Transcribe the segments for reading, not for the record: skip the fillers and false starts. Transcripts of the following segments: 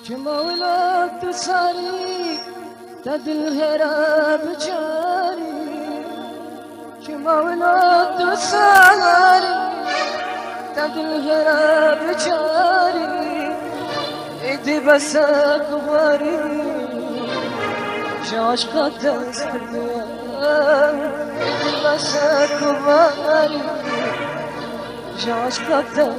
كما ولدت صاري تد الهرب جاري كما ولدت صاري تد الهرب جاري ايدي بس اكبري جاش قد ايدي بس اكبري جاش قد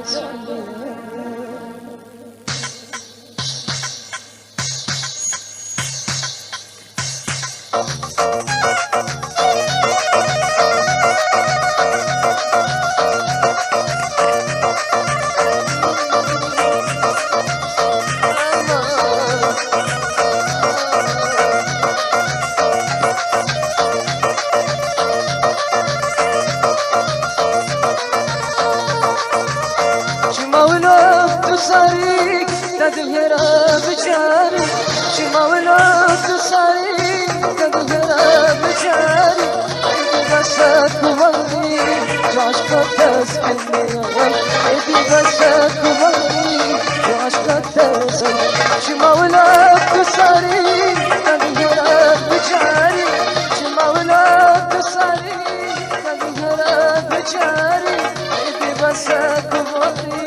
صاري تدهرا بجاري شما ولد صاري تدهرا بجاري بس كبري عشقك تسكني بس كبري عشقك تسكني شما ولد صاري تدهرا بجاري شما ولد صاري تدهرا بجاري بس كبري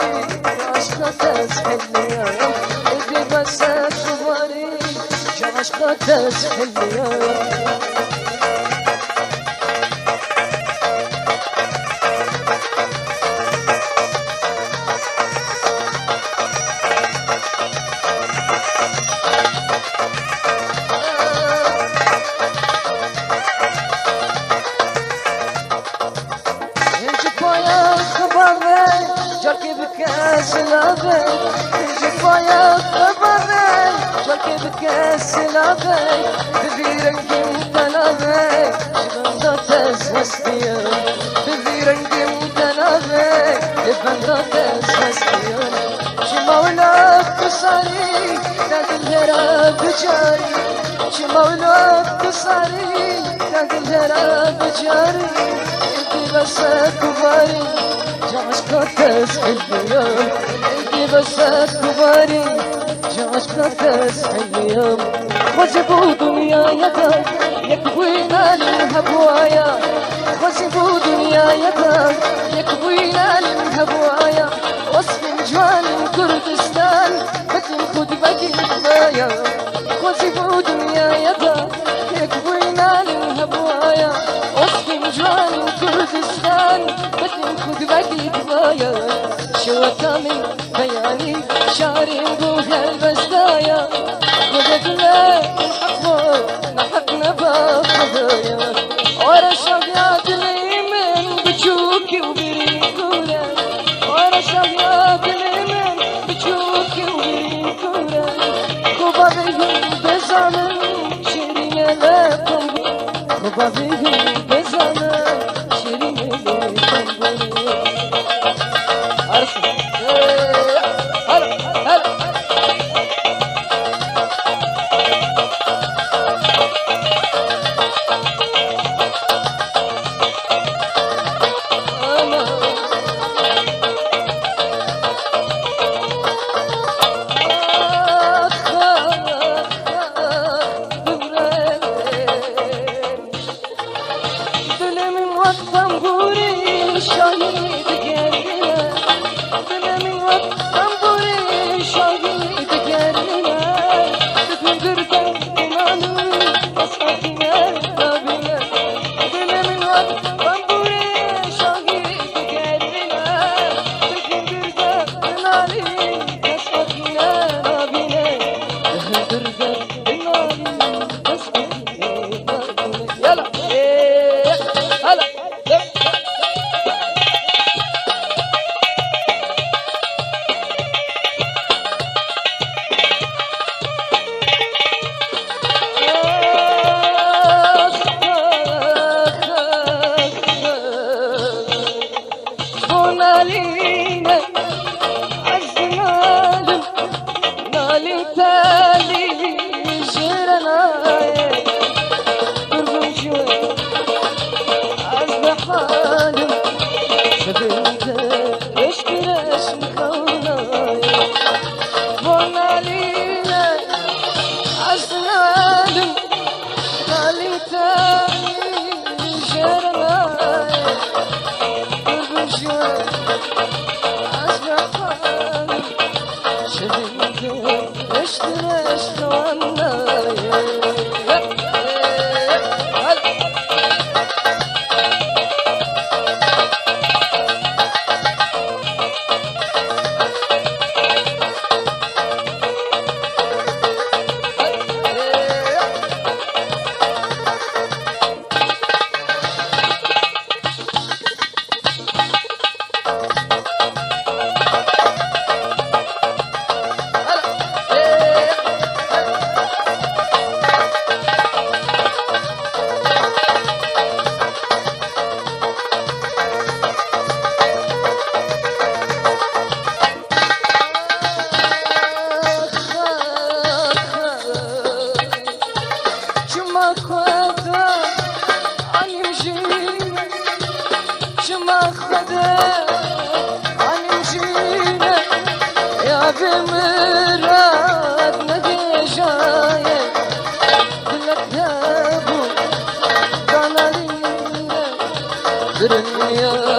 تسحلني يا رب إيدي بس تكبري عشقك تسحلني يا رب جاكي بكاس لابي جفايا خبري جاكي بكاس لابي بذيرك انت لابي بندا تسوستيا بذيرك انت لابي بندا تسوستيا شما ولك صاري تدلهرا بجاري شما ولك صاري تدلهرا بجاري انت بس كباري عشقك تسحلني يا انتي بس كباري عشقك تسحلني يا وجبوا دنيا يدا يكوينا للهبوايا وجبوا دنيا يدا يكوينا للهبوايا وصف جوان كردستان مثل خد بقي حمايا وجبوا دنيا يدا يكوينا للهبوايا وصف جوان كردستان خد بقي دوايا شو كامل بياني شعري نقولها البستايا خذتنا نحقنا بخذايا ورا شغيات اليمن بتشوكي وبريكولا ورا شغيات اليمن بتشوكي وبريكولا كوبا بيهم بزمن شيرين لكم كوبا بيهم بزمن شيرين لكم Mona Lisa أسنان مالي تاني جرناي برجوي أسنان شبيك اشتري اشتواناي بمراد ندي جاي كلك يا ابو دانالينا برنيا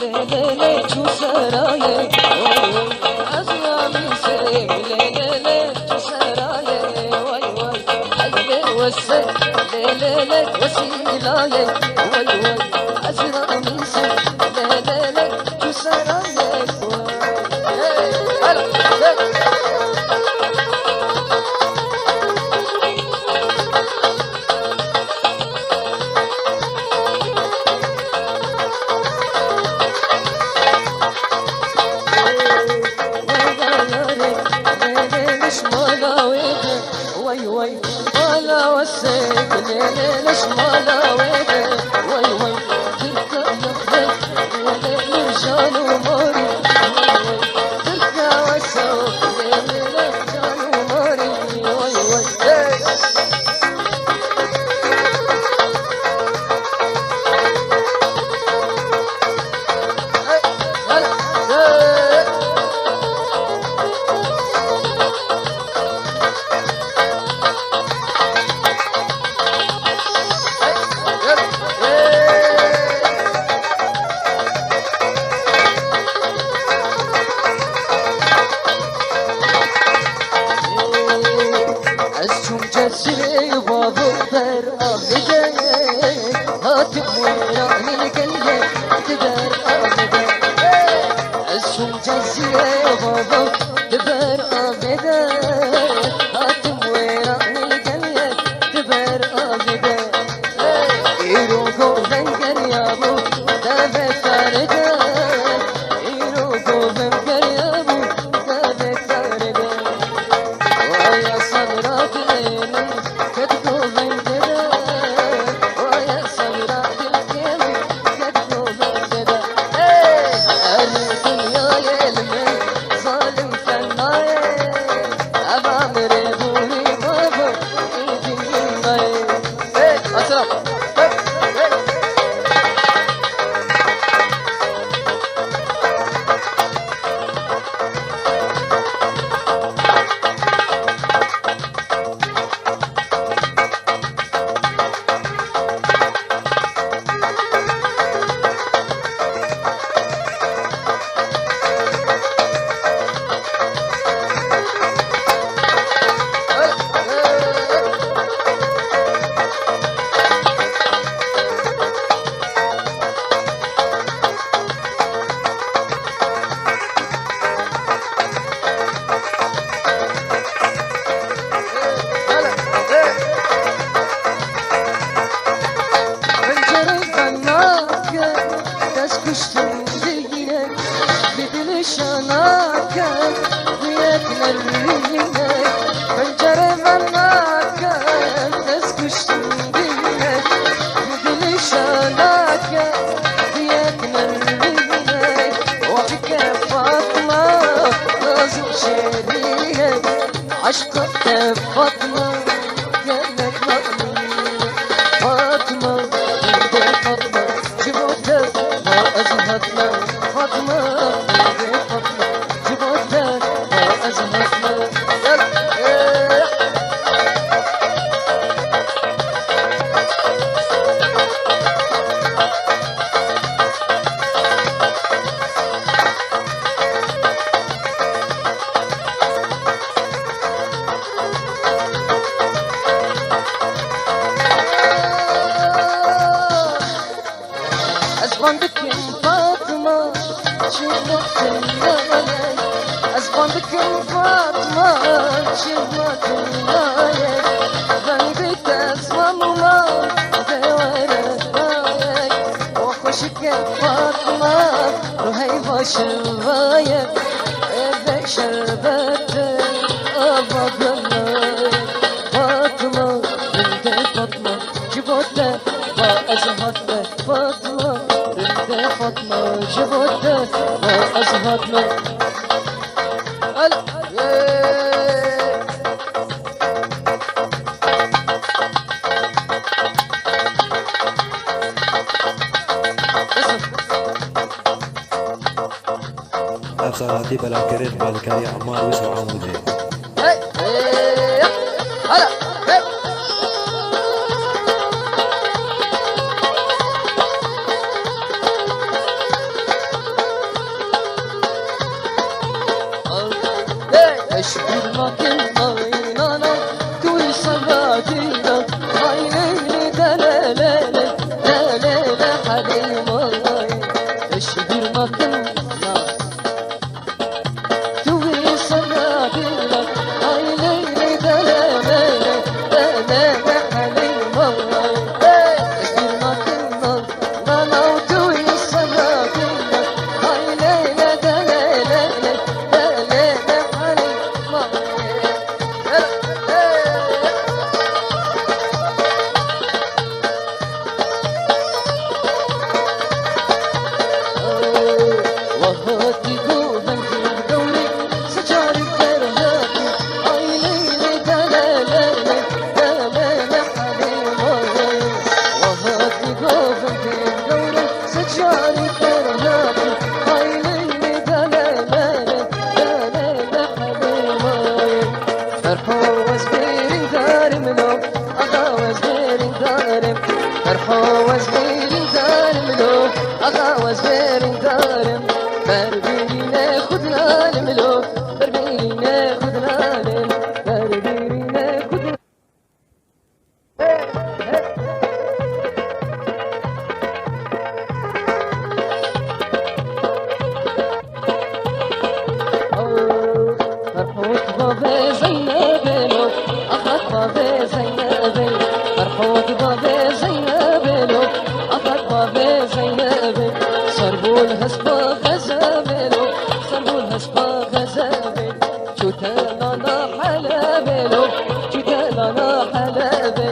le le le chu saraye, oh, asla mi se le le. وسيلاي وي وي أزرق ميسي لا لا لا شو سرايك وي هلا وي وي ولا وسيك ليش ما لاويك وي وي تركا يخلق لرجال وماري وي تركا وسوك لرجال وماري وي وي جسري وبضر أبدا هاتم وراني القلب تبر أبدا أسهم جسري وبضر أبدا هاتم وراني القلب تبر أبدا إيروكو فنكر يا بو دابت فاردا إيروكو فنكر يا بو دابت فاردا ويا صبرات كشتم دينك بدل شناك وياكنا الرينك بنجر مناك تسكشتم دينك بدل شناك وياكنا الرينك وحكى فاطمة لازم شريك عشقك فاطمة كانت مأمونة فاطمة فاطمة جبتك أزهتنا فاطمة فاطمة جبتك أزهتنا أزبندك فاطمة شبت النايك أزبندك فاطمة شبت النايك بندك أزمامما دوارة نايك وخشك فاطمة رهيبة شوايك إذا شربت أبغى فاطمة بنت فاطمة جبت وأزهتنا فاطمة بنت فاطمة جبت وأزهتنا هلا أفسراتي بلا كريت بالكاري عمار وسو عمودي هلا اشبر مكان عينانا توي سبادينا عيني دلالة شتانا حلبي لو شتانا حلبي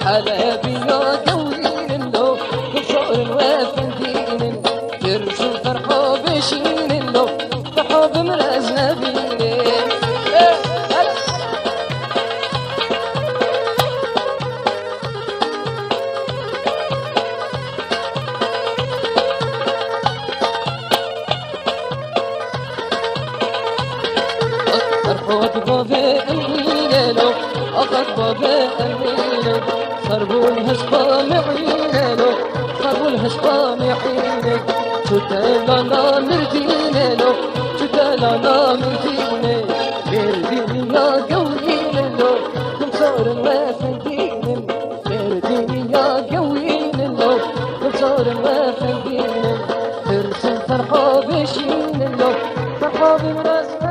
حلبي يا قوين لو كفر وفندين ترسل فرحو بشين لو فرحو بمرز نبيني أرحوت بابي أمينو أخذ بابي أمينو خربوا الهسبة معينو خربوا الهسبة معينو شتانا مردينو شتانا مردينو مرديني يا قوينو كم صار ما فندينو مرديني يا قوينو كم صار ما فندينو ترسم فرحة بشينو فرحة بمرزنا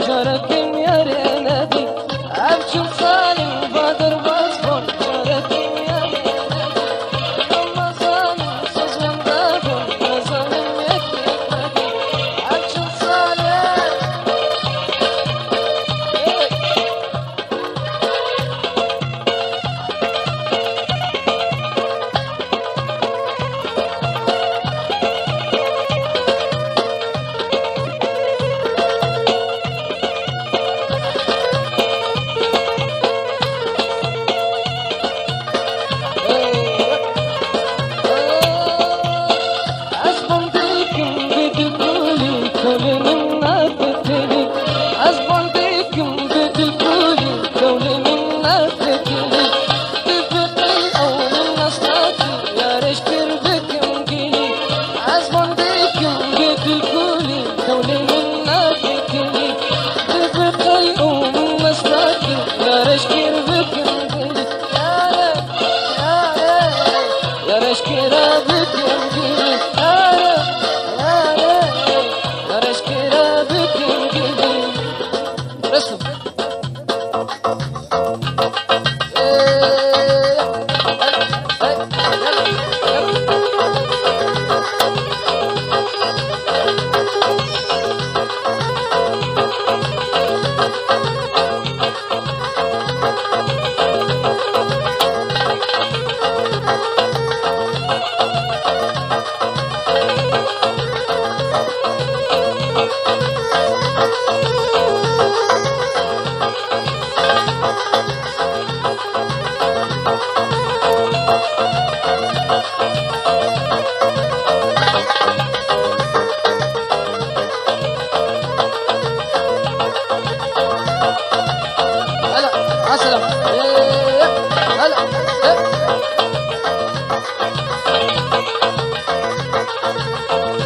شاركين يا رينادي أبشر صالم بادر باسبون شاركين يا رينادي لما صالم صزوان دافون صالم يكفي أبشر صالم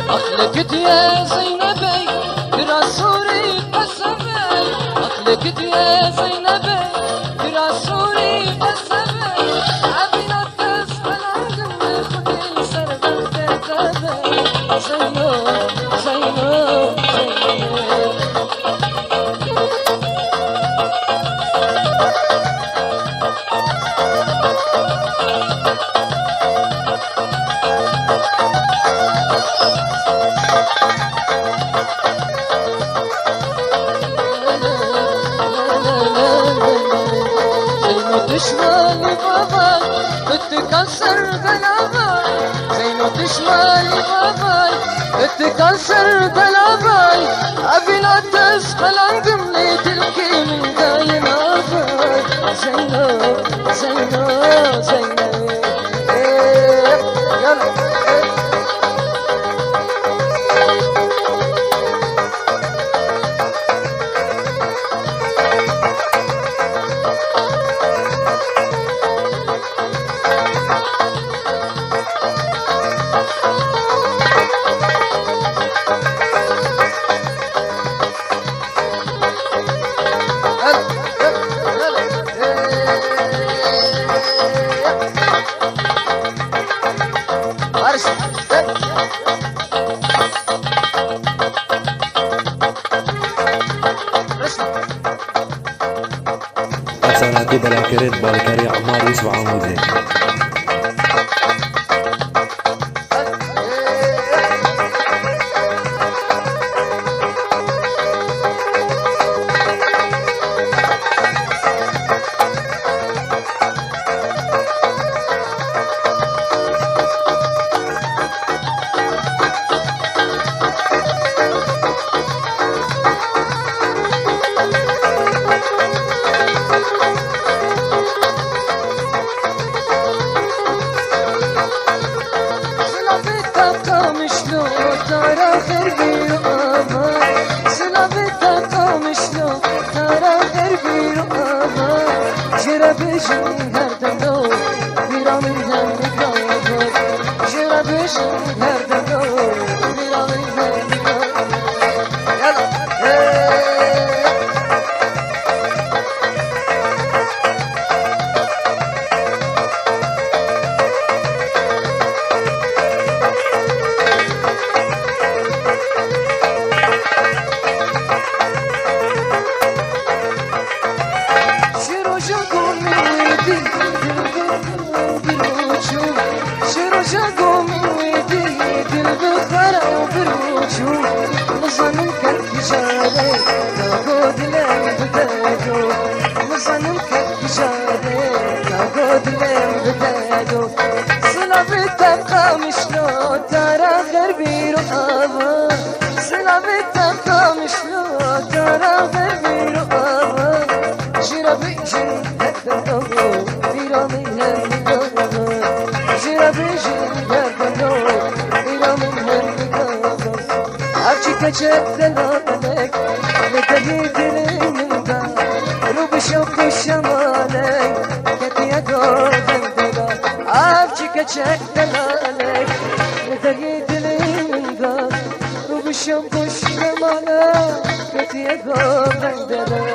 أخلقت يا زينبي برسولي قسمي أخلقت يا زينبي برسولي قسمي عبنا تسأل عن دمي خدي سربت كتابي زينو زينو زينو تشمالي باباي بتكسر قلباي زينو تشمالي باباي بتكسر قلباي أبي لا تسخل عن قملي تلقي من داين أباي زينو زينو زينو يلا دي بلاكرين بالكاري عمار يوسف عمودي. كجدلك لتهيد المنبع روب شوق الشمالي كتيا قوضندلا عبجي كجدلك لتهيد المنبع روب شوق الشمالي كتيا قوضندلا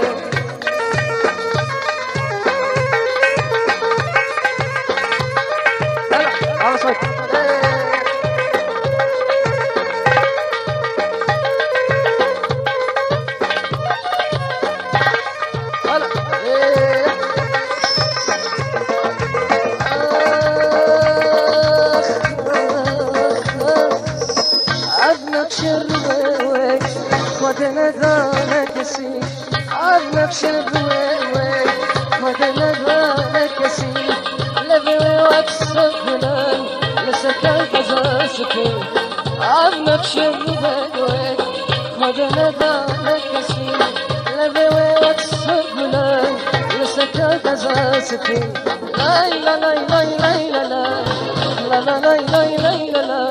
على صوت عظمك شبوي مدنا بالك سي لبوي واتسفلان لسكن قزاسكي عظمك شبوي مدنا بالك سي لبوي واتسفلان لسكن قزاسكي لا لا لا لا لا لا لا لا لا لا لا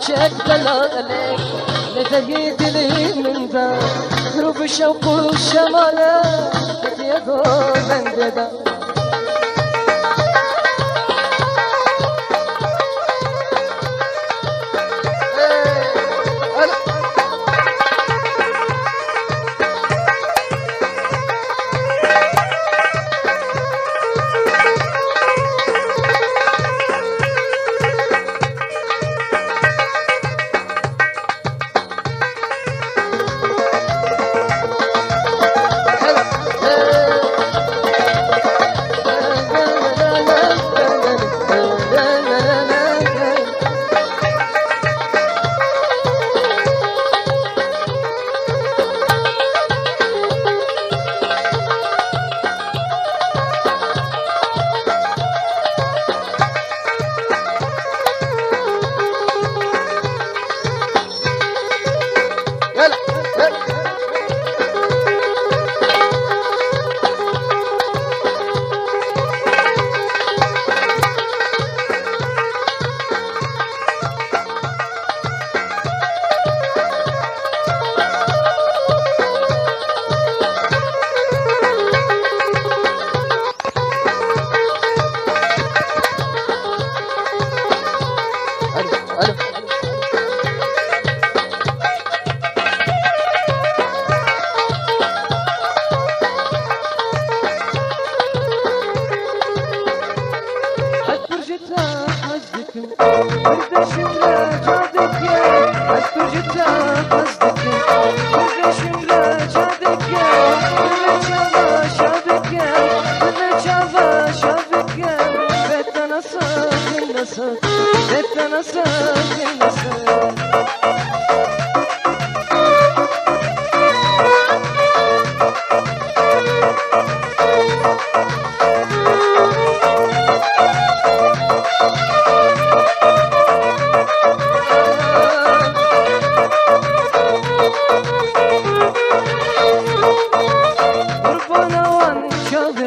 جدلالك لتهيد لي من ذا روب شوق الشمالة كتيا قوضندلا الو أسبرجتها حزدك وردش مراجعتك أسبرجتها حزدك وردش مراجعتك بالرجابة شابك بالرجابة شابك بيت نصاك النصاك بيت نصاك النصاك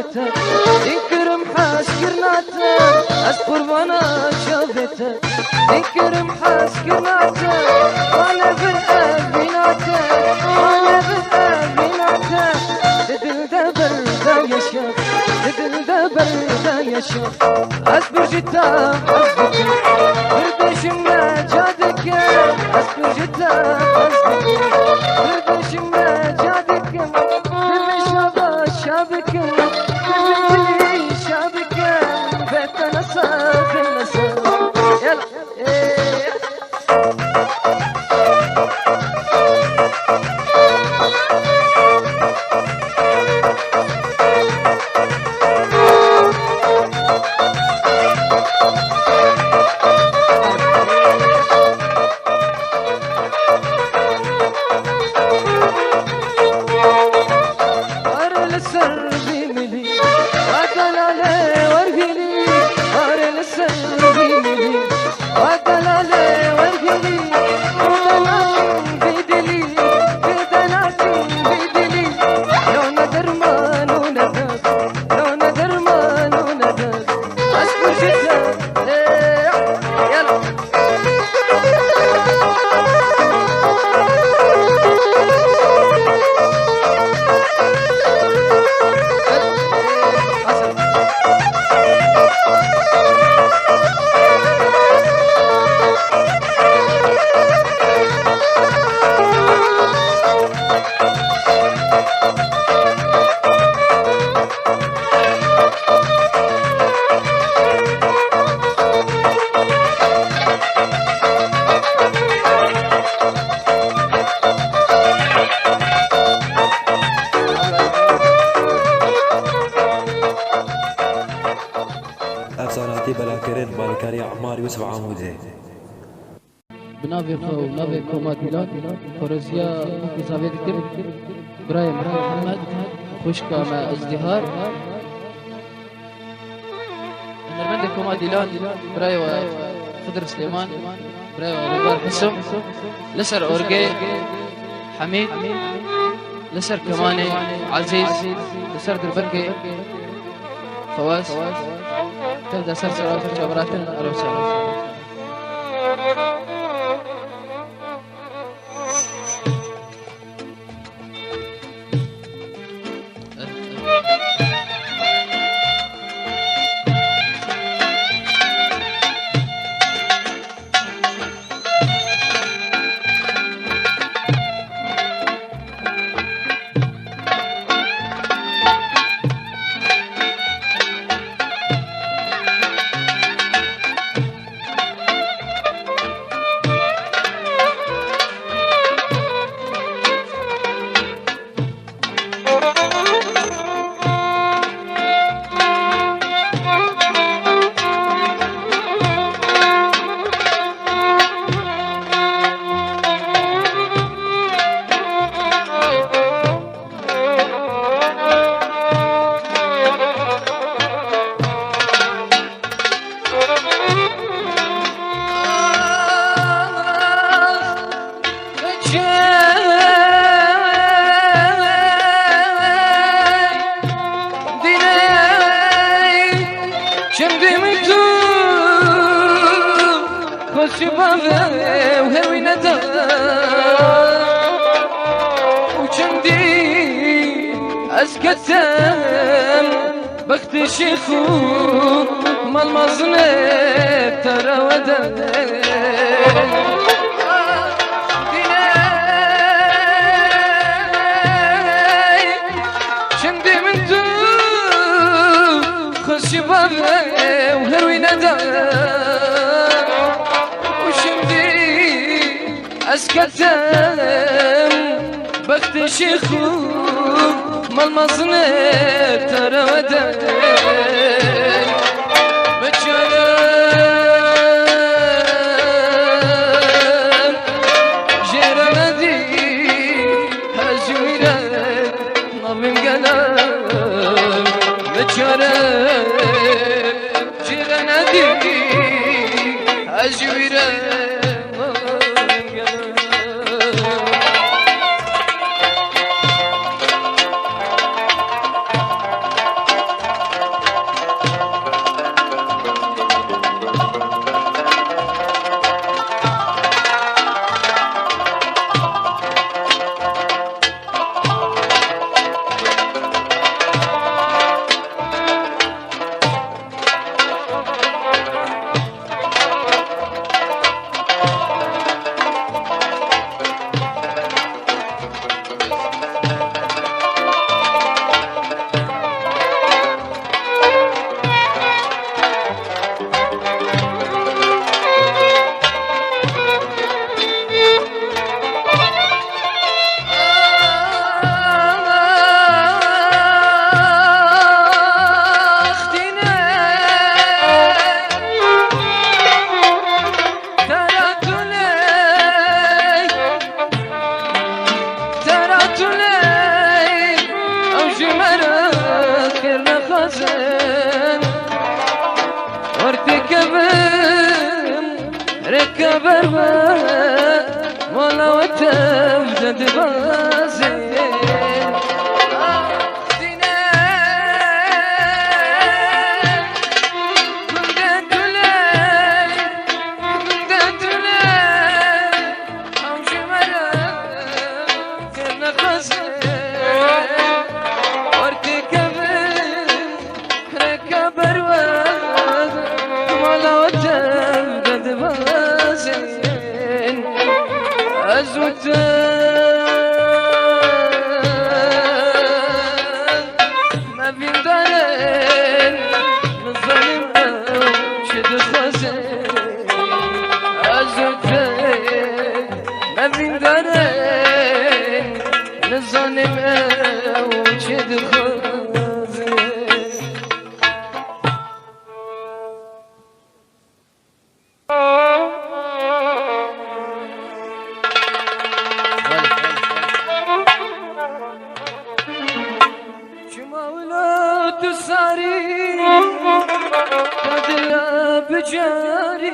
ينكرم حاس كرناته قربانا شافته ينكرم حاس كرناته وانا بالقلب بيناته وانا بالقلب بيناته ددل دبر دا يشاف ددل دبر دا يشاف اصبر جتا حسبك بردش ما جادك اصبر جتا حسبك بردش ما جادك بالشابه شابك أفساناتي بلاكرين بالكاري عمار يوسف عمودي بنابي خو نابي كومات ميلاد فروسيا إزافيت كر براي محمد خوشكا مع ازدهار نرمند كومات ديلان براي خضر سليمان براي ربار حسم لسر أورجي حميد لسر كماني عزيز لسر دربركي فواز تبدأ سلسلة جبراتنا أهلا وسهلا أسكتم بكتشفو ما المظنة ترى ودني وهروي ندى وشمدي اسكتم بخت شيخ مال مصنع ترى ودى بتشالم جيران دي هجويرة نظم قلم بتشالم أجويرة ركب الماء ولا وتبدد بازين اختنا كنت ليل كنت ليل او جمرة كنا خزين وارتكب ركب الماء ولا وتبدد بازين أزوتان ما بين دارين نظلم شد خزين أزوتان ما بين دارين نظلم شد خزين بجاري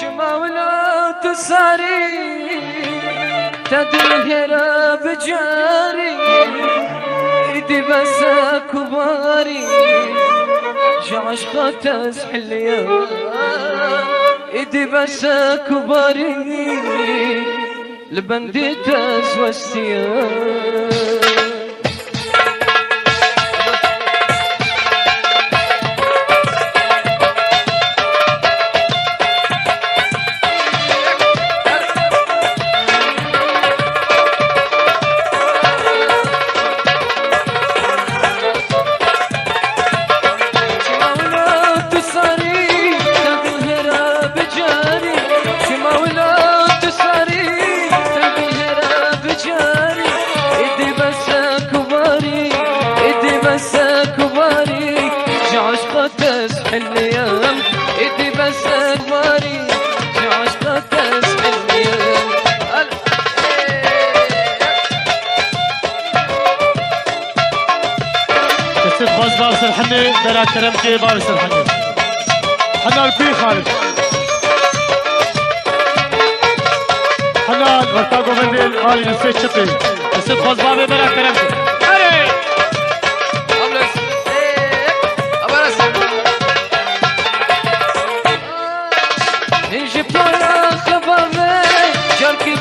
شما ولا تساري تدلهرا بجاري ايدي بس كباري عشقة تسحل يا ايدي بس كباري لبندي تزوستيا اليوم ايدي بس اكبري عشقة تسحل اليوم تسد خاص بارس الحني بلا كرمتي بارس الحني حنا البي خالد حنا ورتاقو بندل آلي نسيت شطي تسد خاص بابي بلا كرمتي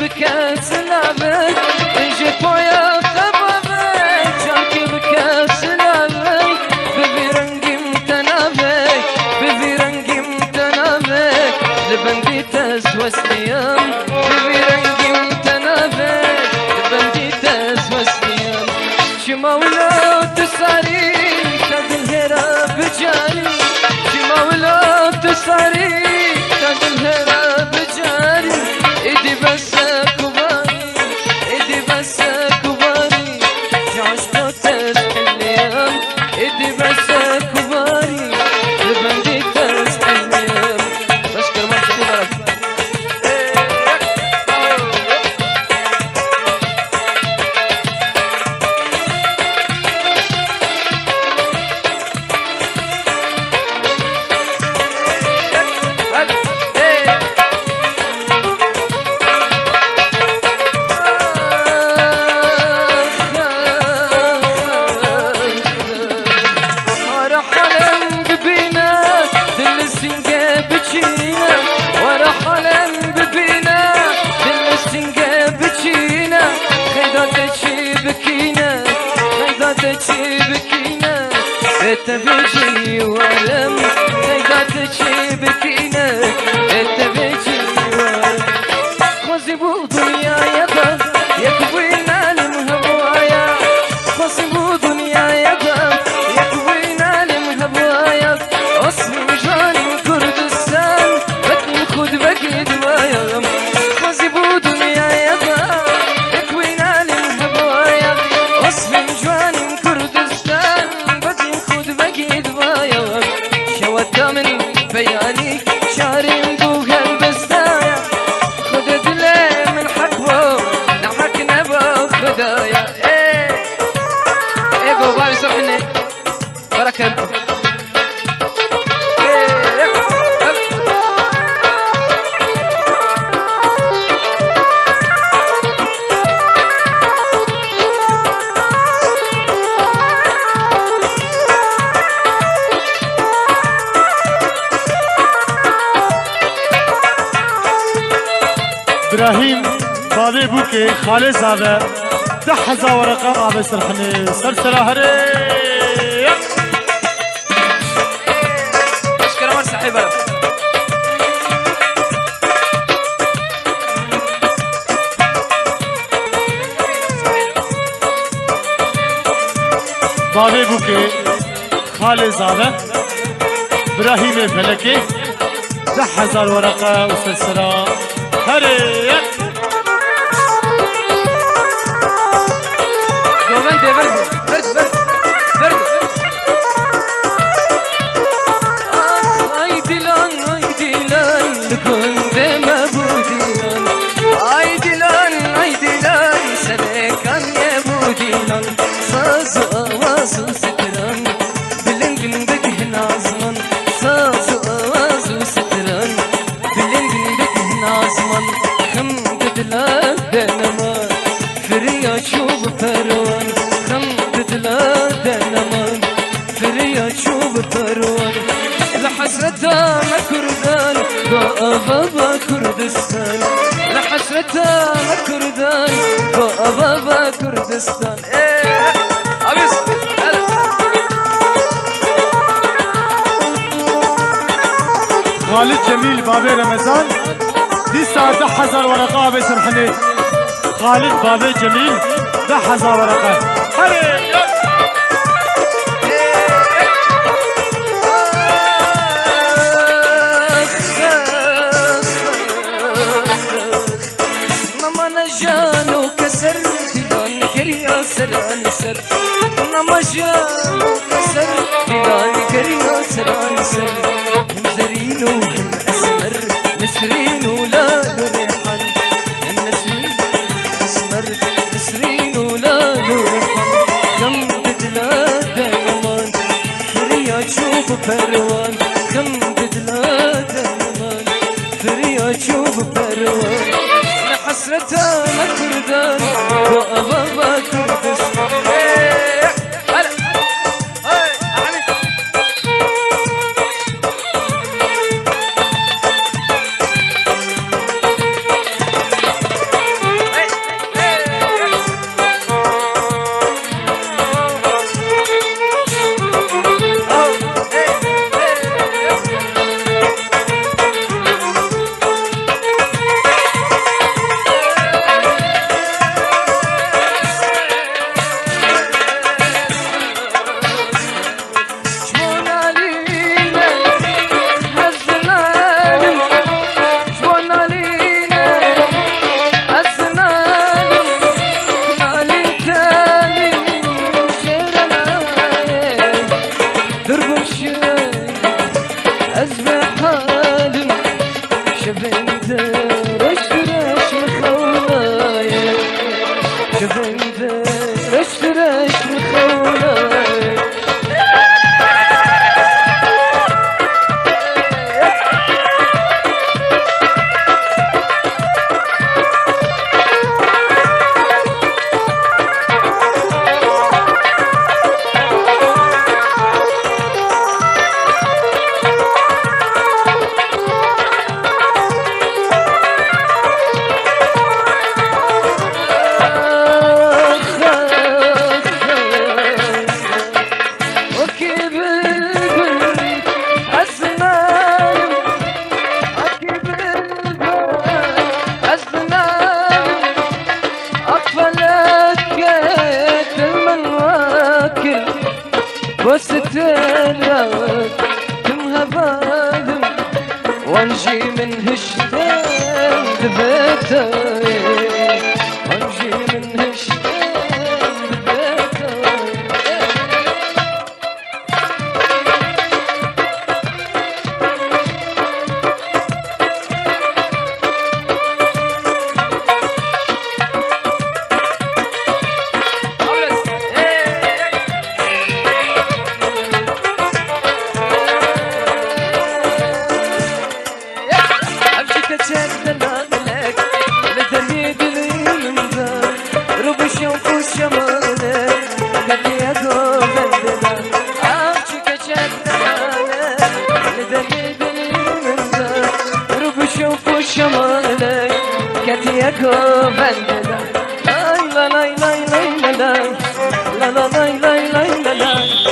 بكاس لعبك اجيت ويا خبابك شاركي بكاس لعبك بذي رنقي متنابك بذي رنقي متنابك لبنديت اسوسنيام في رنجي متنافس لبنديت اسوسنيام شما ولا تساري تاد الهرا بجاري شما ولا تساري تاد الهرا بجاري ايدي بس كباري ايدي بس كباري جعش توتس حليام ايدي بس كباري لبنديت اسحليام بشكر مرحبا بارك تبيجي ولم تقعد بكينا تبيجي ولم خزبو دنيا يبا يكوينا المهوايا خزبو دنيا يبا يكوينا المهوايا اصلي جاني كردستان بدي خد بقي دوايا خزبو دنيا يبا يكوينا المهوايا اصلي جاني كردستان من بياني شارين بوها البستايا خد دلي من حقوه نحك نبا خدايا ايه بوبالي سرحني بركة ابراهيم بابي بوكي خالد زاده 10,000 ورقه ابي سرحني سلسله هري اشكر مر صاحبه بابي بوكي خالد زاده ابراهيم فلكي 10,000 ورقه وسلسله هري جوان دي برد اي دلان لكن دي مبوديان اي دلان سلكان يبوديان سازو اوازو ستران بلنجن بكهن عزمان سازو اوازو ستران بلنجن بكهن عزمان خمدد لا دنمان فريا شوب پروان خمدد لا دنمان فريا شوب پروان لحسرتا ما كردان بابا كردستان لحسرتا ما كردان بابا كردستان ابيس خالد جميل بابي رمضان دي ساعة 10,000 ورقة ابي سرحني خالد بابي جميل 10,000 ورقة هري ماما نجانو كسر دلان كريا سران سر ماما جانو كسر دلان كريا سران سر مزرينو هم اسمر نسرينو لا نريحان النسرين اسمر نسرينو لا نريحان كم بدلا دايمان فريا تشوف بروان كم بدلا دايمان فريا تشوف بروان حسرتها ما كردان وأبابا كردستان شفندر اشترش مخولاي شفندر اشترش مخولاي وستناك تمها بادم وانجي من هشتان دبتاي وانجي من هشتان دبتاي ياكو بندلا لا لا لا لا لا لا لا لا لا لا لا لا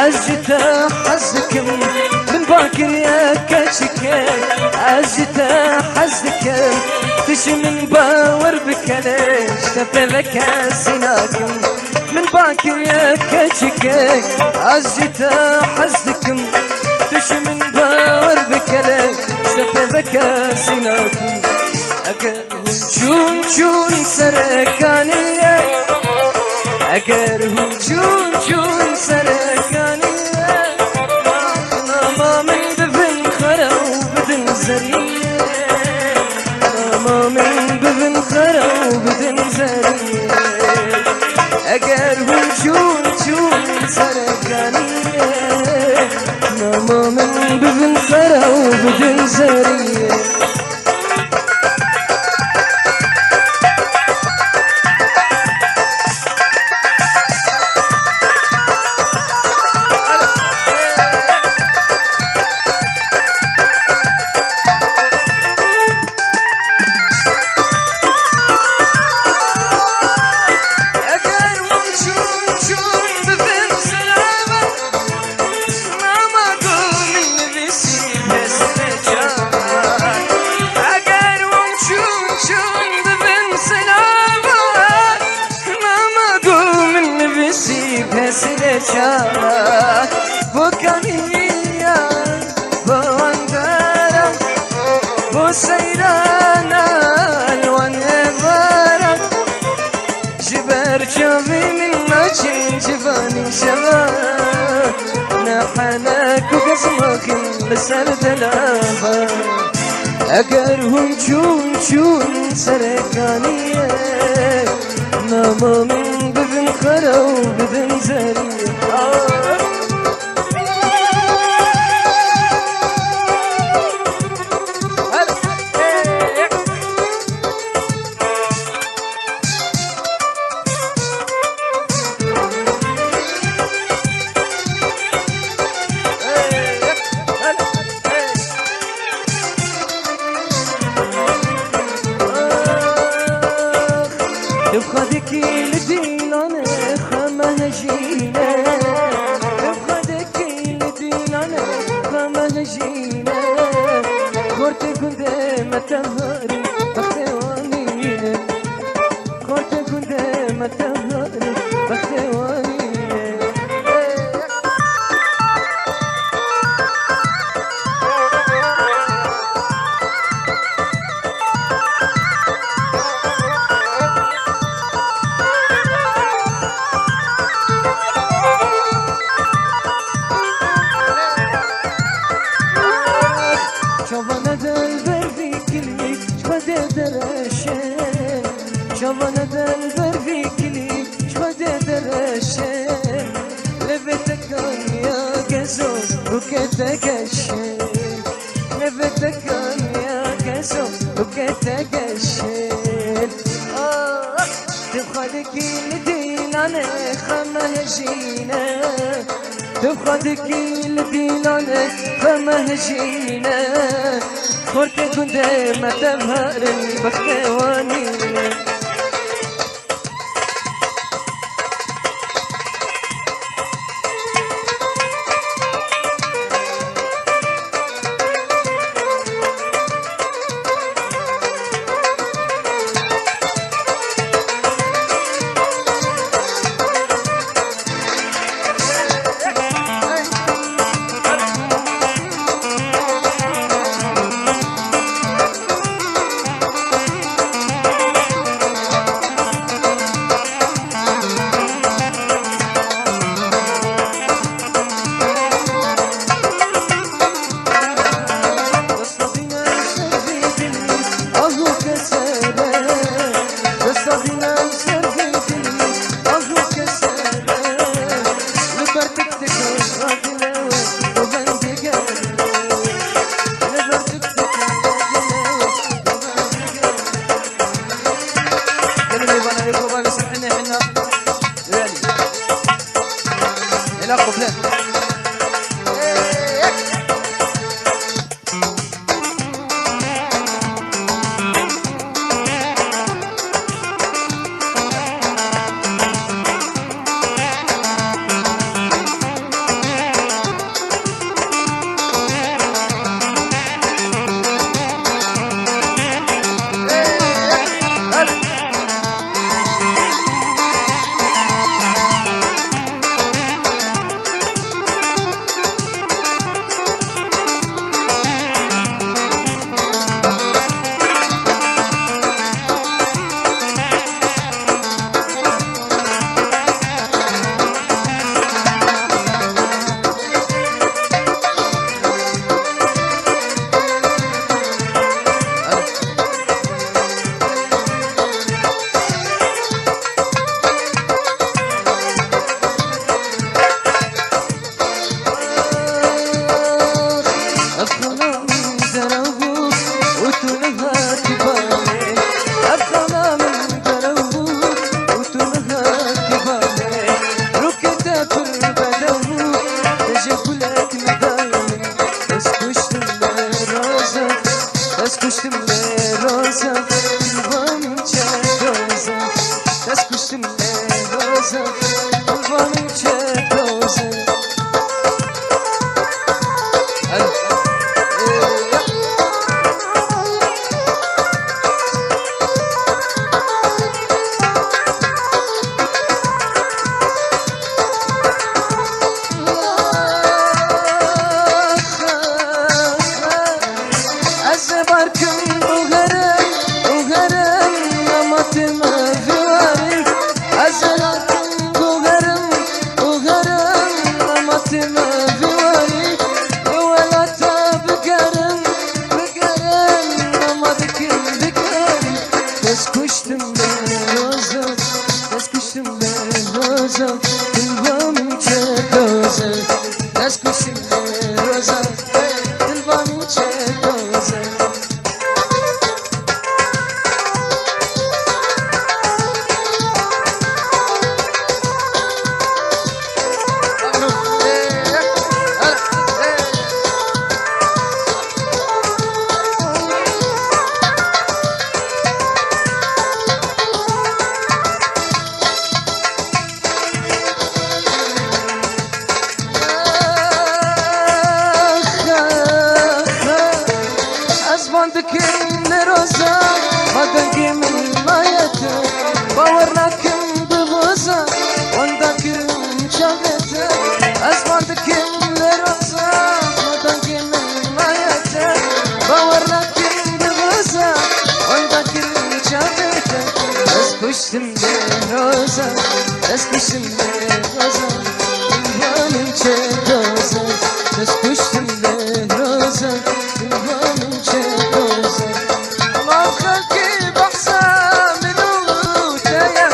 عزته حزكم من باكر يا كشكك عزته حزكم تش من باور بكلش تفلك سناكم من باكر يا كشكك عزته حزكم تش من باور بكلش تفلك سناكم أكرهون شون شون سركانية أكرهون شون شون سركانية ما من ببن خرا وبدن زرية ما من ببن خرا وبدن زرية أكرهون شون شون سركانية ما من ببن خرا وبدن زرية شارك بوكانية بواندارة بوسيرانا الوانبارة جبر شوفي من ماشي جباني شباب نحنك وقسمك لسرد الأبا أقرهم شون سركانية ناما من بذن خرو بذن زرية يبخدك لدينانا خمهجينا يبخدك لدينانا خمهجينا خورتي قدام تهري بختوانينا خورتي قدام تهري بختوانينا شوفنا دلبر في كلي شفدا درشان شوفنا دلبر في كلي شفدا درشان لفتك يا كسوس وكتك الشين لفتك يا كسوس وكتك الشين تبخدك لدينا خمهجينا تبخدك لدينا خمهجينا خورتي قدام تبهر بختوانينا kuştum ben rozan Ders kuştum ben rozan Dilbamın çek rozan Ders kuştum ben rozan Dilbamın çek rozan Azbandıkım ne roza Madankim mayatı Bavarnakim dıvıza Ondakim çavretı Azbandıkim ne roza Madankim mayatı Bavarnakim dıvıza Ondakim çavretı Ez kuştum ben roza Ez kuştum ben roza Dilbanım çek roza Ez kuştum ben roza Dilbanım çek roza ما خلقي بحسا من وتايا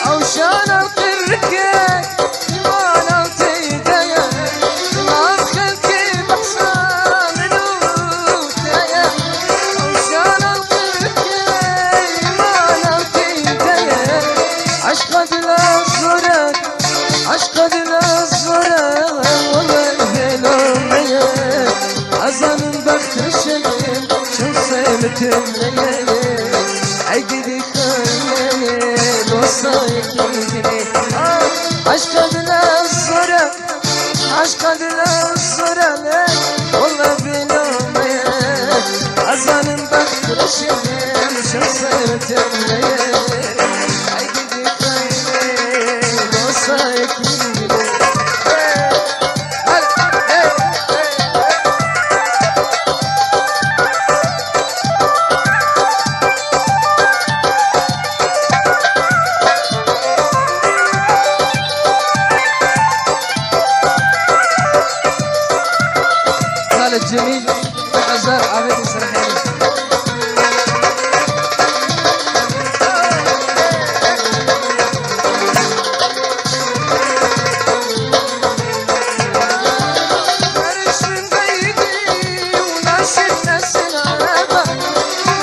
عوشان القركات إيمان التيدايا ما خلقي بحسا من وتايا عوشان القركات إيمان التيدايا عشق الأزرق عشق الأزرق والله هلوميا أزان بختشين شمسيمتم ليالي عقدي خليني وصايك يدني عشق الأزرق عشق الأزرق والله بلومي أزان بختشين شمسيمتم ليالي عقدي خليني وصايك يدني الجميل وعزار عبيد السرحاني عرش من بيدي وناشد ناس العابة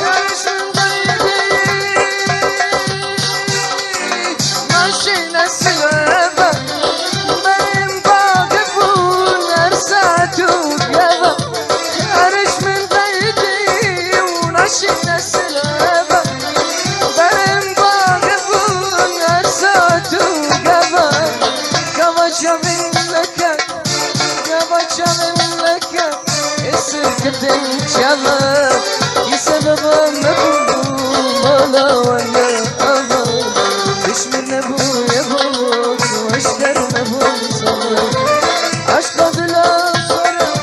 عرش من بيدي ناشد ناس العابة بين باقف ونرساتو بيابا عرش من بيدي وناشد ناس العابة بين باقف ونرساتو بيابا كبشة منك كبشة منك السكت انشغل يسبب مبولا ولا أبا مش من أبويا أبوك واشتر مبوك صبر عشق الأزرق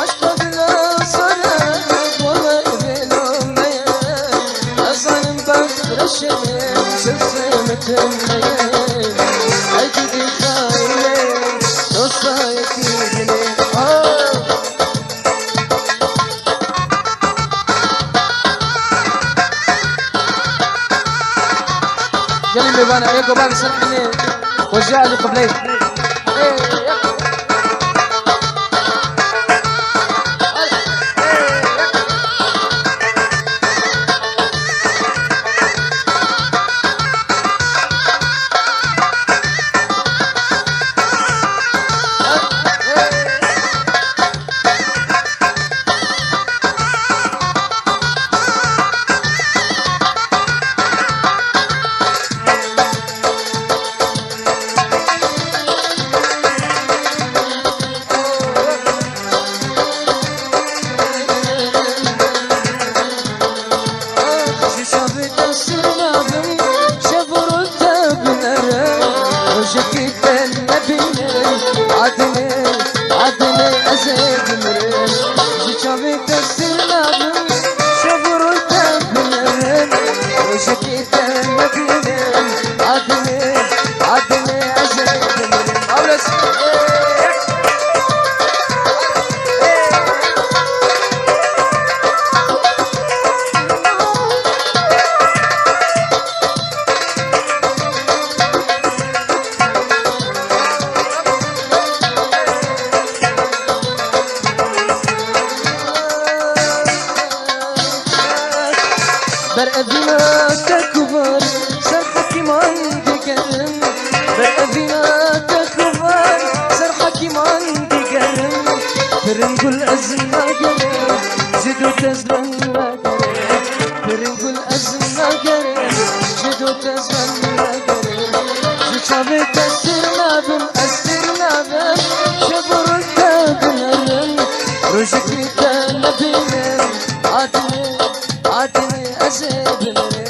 عشق الأزرق والله بلومي أظن بخر الشمس شمسمة الليل عقدي خايلة وصايك يدني جلبي بانا عليكم باب سرحني وجاء لي قبلي كبار سرحك من دقرم بأبينات كبار سرحك من دقرم ترنقل أزنا قرم جدو تزلن قرم ترنقل أزنا قرم جدو تزلن قرم جشابي تسرنا بم أسرنا بم شبرك بنرم رجك تنبينم عادني أزبنرم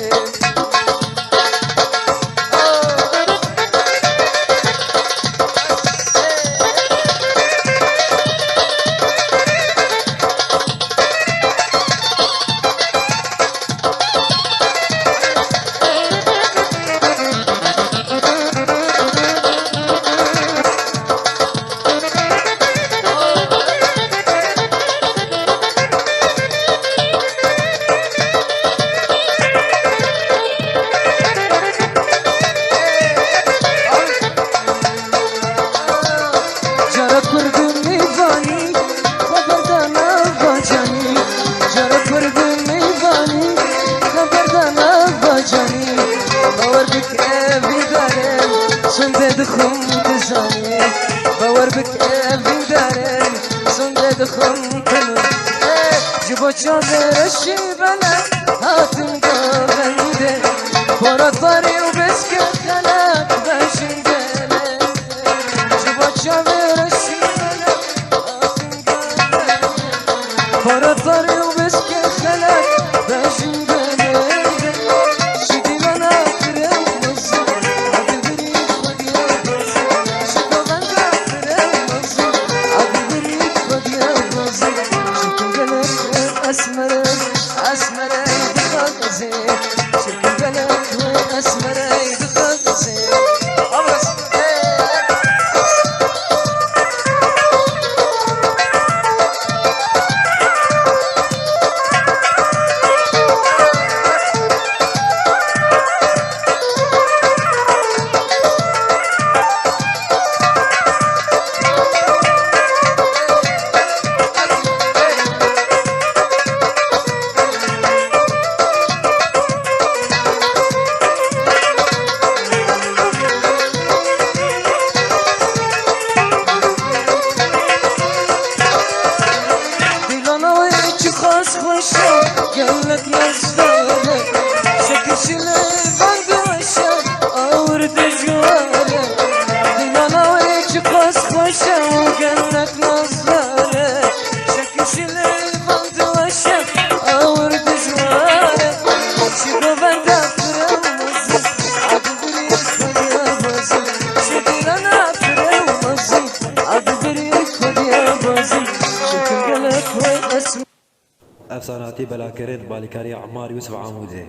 باور بك ابن دارن سند دخم كنو جبو چادر شیبنا هاتم گوونده پارات باری و بسک خلق بشنگنه جبو چادر شیبنا هاتم گوونده پارات باری و بسک خلق بشنگنه شدی من آخرم مزم أسمر يدخل زين شوف البلد أسمر يدخل زين أبرز قلت مزدانة شكشلة بندوشة أورد جوالة دينا ويج قص خوشة وقلت مزدانة شكشلة بندوشة أورد جوالة شكو بندا فرمزي عدبريك وديا بازي شكرانا فرمزي عدبريك وديا بازي شكو قلت واسم افساناتی بلاکرین بالکاری عمار یوسف عاموزه